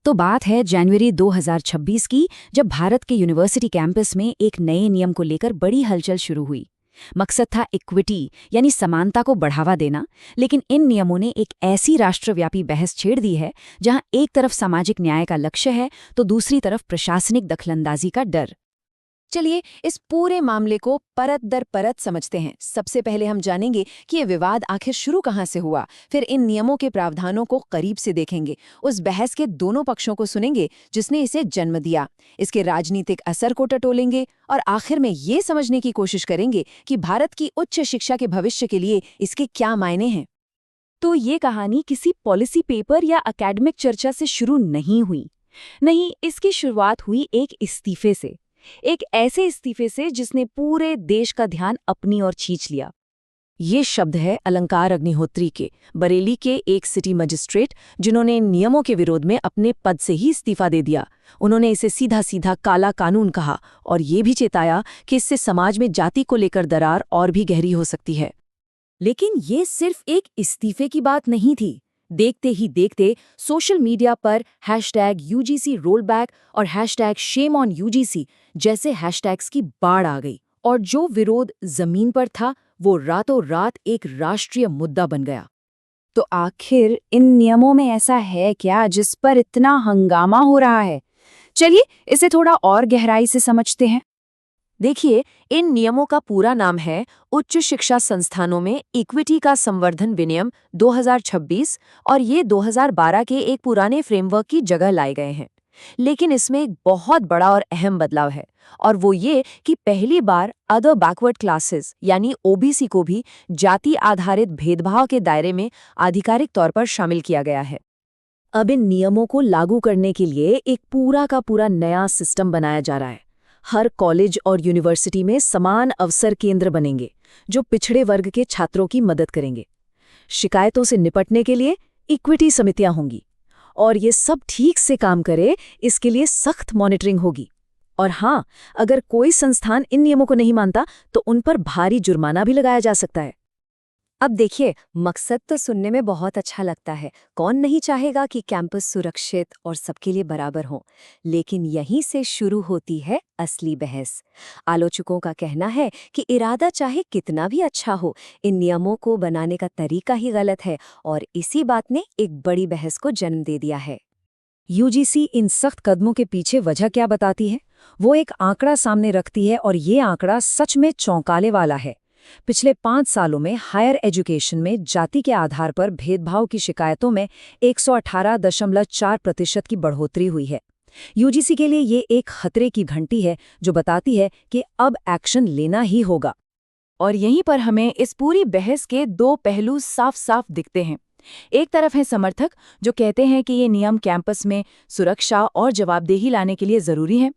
तो बात है जनवरी 2026 की, जब भारत के यूनिवर्सिटी कैंपस में एक नए नियम को लेकर बड़ी हलचल शुरू हुई। मकसद था इक्विटी यानी समानता को बढ़ावा देना, लेकिन इन नियमों ने एक ऐसी राष्ट्रव्यापी बहस छेड़ दी है जहां एक तरफ सामाजिक न्याय का लक्ष्य है तो दूसरी तरफ प्रशासनिक दखलंदाजी का डर। चलिए इस पूरे मामले को परत दर परत समझते हैं। सबसे पहले हम जानेंगे कि ये विवाद आखिर शुरू कहाँ से हुआ, फिर इन नियमों के प्रावधानों को करीब से देखेंगे, उस बहस के दोनों पक्षों को सुनेंगे जिसने इसे जन्म दिया, इसके राजनीतिक असर को टटोलेंगे और आखिर में ये समझने की कोशिश करेंगे कि भारत की उच्च शिक्षा के भविष्य के लिए इसके क्या मायने हैं। तो ये कहानी किसी पॉलिसी पेपर या एकेडमिक चर्चा से शुरू नहीं हुई। नहीं, इसकी शुरुआत हुई एक इस्तीफे से, एक ऐसे इस्तीफे से जिसने पूरे देश का ध्यान अपनी ओर खींच लिया। ये शब्द है अलंकार अग्निहोत्री के, बरेली के एक सिटी मजिस्ट्रेट, जिन्होंने इन नियमों के विरोध में अपने पद से ही इस्तीफा दे दिया। उन्होंने इसे सीधा सीधा काला कानून कहा और ये भी चेताया कि इससे समाज में जाति को लेकर दरार और भी गहरी हो सकती है। लेकिन ये सिर्फ एक इस्तीफे की बात नहीं थी। देखते ही देखते सोशल मीडिया पर #UGC रोलबैक और #ShameOnUGC जैसे हैशटैग्स की बाढ़ आ गई, और जो विरोध जमीन पर था वो रातों रात एक राष्ट्रीय मुद्दा बन गया। तो आखिर इन नियमों में ऐसा है क्या जिस पर इतना हंगामा हो रहा है? चलिए इसे थोड़ा और गहराई से समझते हैं। देखिए, इन नियमों का पूरा नाम है उच्च शिक्षा संस्थानों में इक्विटी का संवर्धन विनियम 2026, और ये 2012 के एक पुराने फ्रेमवर्क की जगह लाए गए हैं। लेकिन इसमें एक बहुत बड़ा और अहम बदलाव है, और वो ये कि पहली बार अदर बैकवर्ड क्लासेस यानी ओबीसी को भी जाति आधारित भेदभाव के दायरे में आधिकारिक तौर पर शामिल किया गया है। अब इन नियमों को लागू करने के लिए एक पूरा का पूरा नया सिस्टम बनाया जा रहा है। हर कॉलेज और यूनिवर्सिटी में समान अवसर केंद्र बनेंगे जो पिछड़े वर्ग के छात्रों की मदद करेंगे। शिकायतों से निपटने के लिए इक्विटी समितियां होंगी, और ये सब ठीक से काम करे इसके लिए सख्त मॉनिटरिंग होगी। और हाँ, अगर कोई संस्थान इन नियमों को नहीं मानता तो उन पर भारी जुर्माना भी लगाया जा सकता है। अब देखिए, मकसद तो सुनने में बहुत अच्छा लगता है। कौन नहीं चाहेगा कि कैंपस सुरक्षित और सबके लिए बराबर हो। लेकिन यहीं से शुरू होती है असली बहस। आलोचकों का कहना है कि इरादा चाहे कितना भी अच्छा हो, इन नियमों को बनाने का तरीका ही गलत है, और इसी बात ने एक बड़ी बहस को जन्म दे दिया है। यूजीसी इन सख्त कदमों के पीछे वजह क्या बताती है? वो एक आंकड़ा सामने रखती है, और ये आंकड़ा सच में चौंकाने वाला है। पिछले 5 सालों में हायर एजुकेशन में जाति के आधार पर भेदभाव की शिकायतों में 118.4% की बढ़ोतरी हुई है। यूजीसी के लिए ये एक खतरे की घंटी है जो बताती है कि अब एक्शन लेना ही होगा। और यहीं पर हमें इस पूरी बहस के दो पहलू साफ साफ दिखते हैं। एक तरफ है समर्थक जो कहते हैं कि ये नियम कैंपस में सुरक्षा और जवाबदेही लाने के लिए जरूरी है,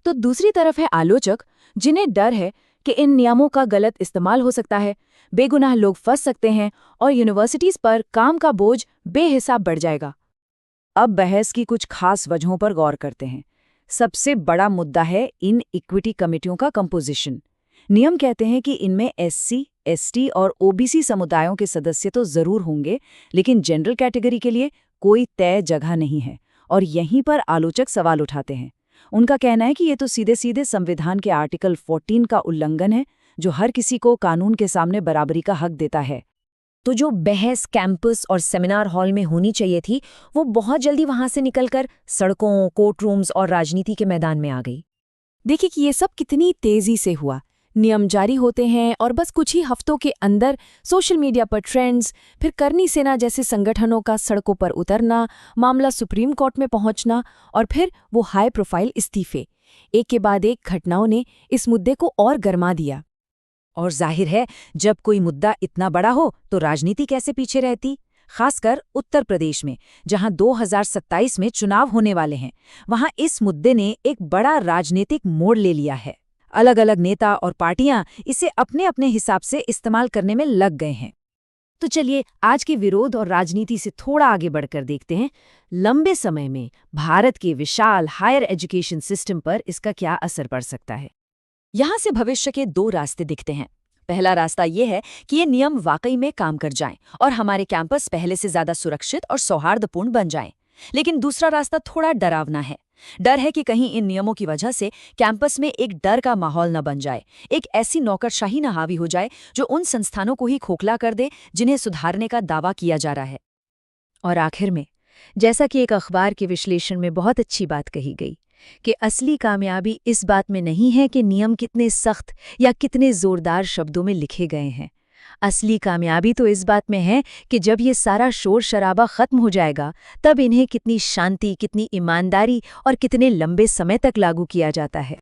तो दूसरी तरफ है आलोचक जिन्हें डर है कि इन नियमों का गलत इस्तेमाल हो सकता है, बेगुनाह लोग फंस सकते हैं और यूनिवर्सिटीज पर काम का बोझ बेहिसाब बढ़ जाएगा। अब बहस की कुछ खास वजहों पर गौर करते हैं। सबसे बड़ा मुद्दा है इन इक्विटी कमेटियों का कंपोजिशन। नियम कहते हैं कि इनमें एससी, एसटी और ओबीसी समुदायों के सदस्य तो जरूर होंगे, लेकिन जनरल कैटेगरी के लिए कोई तय जगह नहीं है, और यहीं पर आलोचक सवाल उठाते हैं। उनका कहना है कि ये तो सीधे सीधे संविधान के आर्टिकल 14 का उल्लंघन है, जो हर किसी को कानून के सामने बराबरी का हक देता है। तो जो बहस कैंपस और सेमिनार हॉल में होनी चाहिए थी, वो बहुत जल्दी वहां से निकलकर सड़कों, कोर्ट रूम्स और राजनीति के मैदान में आ गई। देखिए कि ये सब कितनी तेजी से हुआ। नियम जारी होते हैं और बस कुछ ही हफ्तों के अंदर सोशल मीडिया पर ट्रेंड्स, फिर करनी सेना जैसे संगठनों का सड़कों पर उतरना, मामला सुप्रीम कोर्ट में पहुंचना, और फिर वो हाई प्रोफाइल इस्तीफे। एक के बाद एक घटनाओं ने इस मुद्दे को और गरमा दिया। और जाहिर है, जब कोई मुद्दा इतना बड़ा हो तो राजनीति कैसे पीछे रहती। खासकर उत्तर प्रदेश में, जहां 2027 में चुनाव होने वाले हैं, वहां इस मुद्दे ने एक बड़ा राजनीतिक मोड़ ले लिया है। अलग अलग नेता और पार्टियां इसे अपने अपने हिसाब से इस्तेमाल करने में लग गए हैं। तो चलिए आज के विरोध और राजनीति से थोड़ा आगे बढ़कर देखते हैं लंबे समय में भारत के विशाल हायर एजुकेशन सिस्टम पर इसका क्या असर पड़ सकता है। यहाँ से भविष्य के 2 रास्ते दिखते हैं। पहला रास्ता ये है कि ये नियम वाकई में काम कर जाएं और हमारे कैंपस पहले से ज्यादा सुरक्षित और सौहार्दपूर्ण बन जाएं। लेकिन दूसरा रास्ता थोड़ा डरावना है। डर है कि कहीं इन नियमों की वजह से कैंपस में एक डर का माहौल न बन जाए, एक ऐसी नौकरशाही न हावी हो जाए जो उन संस्थानों को ही खोखला कर दे जिन्हें सुधारने का दावा किया जा रहा है। और आखिर में, जैसा कि एक अखबार के विश्लेषण में बहुत अच्छी बात कही गई, कि असली कामयाबी इस बात में नहीं है कि नियम कितने सख्त या कितने जोरदार शब्दों में लिखे गए हैं। असली कामयाबी तो इस बात में है कि जब ये सारा शोर शराबा खत्म हो जाएगा, तब इन्हें कितनी शांति, कितनी ईमानदारी और कितने लंबे समय तक लागू किया जाता है।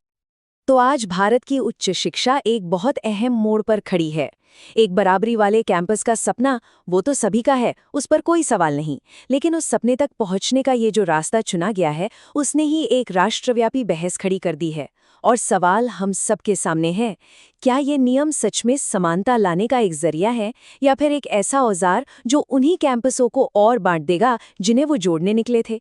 तो आज भारत की उच्च शिक्षा एक बहुत अहम मोड़ पर खड़ी है। एक बराबरी वाले कैंपस का सपना, वो तो सभी का है, उस पर कोई सवाल नहीं। लेकिन उस सपने तक पहुंचने का ये जो रास्ता चुना गया है, उसने ही एक राष्ट्रव्यापी बहस खड़ी कर दी है। और सवाल हम सबके सामने है, क्या ये नियम सच में समानता लाने का एक जरिया है, या फिर एक ऐसा औजार जो उन्हीं कैंपसों को और बांट देगा जिन्हें वो जोड़ने निकले थे?